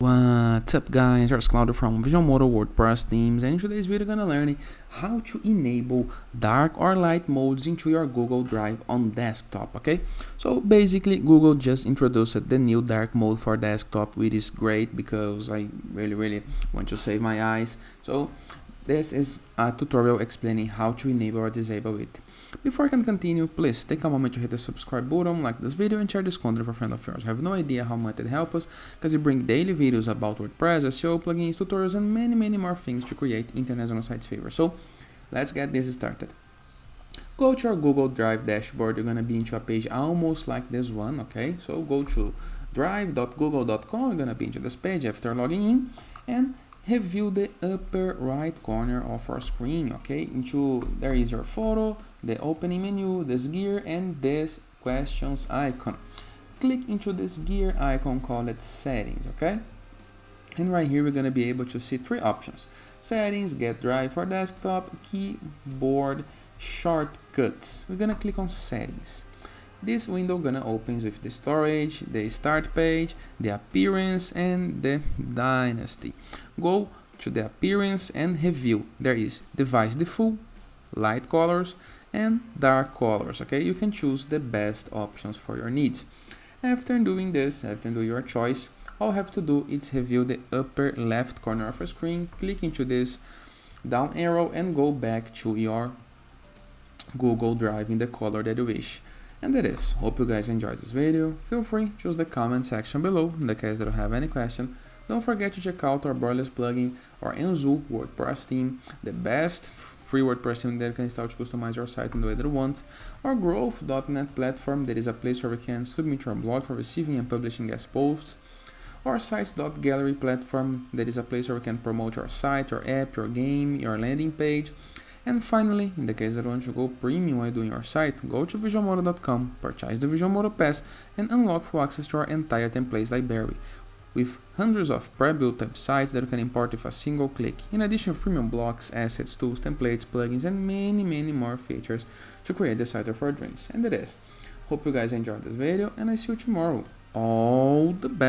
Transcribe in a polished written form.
What's up guys, it's Claudio from Visualmodo WordPress themes, and in today's video we're gonna learn how to enable dark or light modes into your Google Drive on desktop, okay? So basically Google just introduced the new dark mode for desktop, which is great because I really want to save my eyes. So this is a tutorial explaining how to enable or disable it. Before I can continue, please take a moment to hit the subscribe button, like this video, and share this content with a friend of yours. I have no idea how much it helps us, because we bring daily videos about WordPress, SEO, plugins, tutorials, and many more things to create international sites favor. So let's get this started. Go to your Google Drive dashboard. You're gonna be into a page almost like this one, okay? So go to drive.google.com. You're gonna be into this page after logging in, and review the upper right corner of our screen, okay? There is your photo, the opening menu, this gear, and this questions icon. Click into this gear icon, call it settings, okay? And right here we're going to be able to see three options: settings, get drive for desktop, keyboard, shortcuts. We're going to click on settings. This window gonna opens with the storage, the start page, the appearance, and the dynasty. Go to the appearance and review. There is device default, light colors, and dark colors. Okay, you can choose the best options for your needs. After doing this, after doing your choice, all you have to do is review the upper left corner of your screen, click into this down arrow, and go back to your Google Drive in the color that you wish. And that is. Hope you guys enjoyed this video. Feel free to use the comment section below in the case that you have any question. Don't forget to check out our borderless plugin or Enzu WordPress theme, the best free WordPress theme that you can install to customize your site in the way that you want. Our growth.net platform, that is a place where we can submit your blog for receiving and publishing guest posts. Our sites.gallery platform, that is a place where we can promote your site, your app, your game, your landing page. And finally, in the case that you want to go premium while doing your site, go to visualmodo.com, purchase the Visualmodo Pass, and unlock full access to our entire templates library, with hundreds of pre-built sites that you can import with a single click, in addition to premium blocks, assets, tools, templates, plugins, and many more features to create the site of our dreams. And that is. Hope you guys enjoyed this video, and I see you tomorrow. All the best!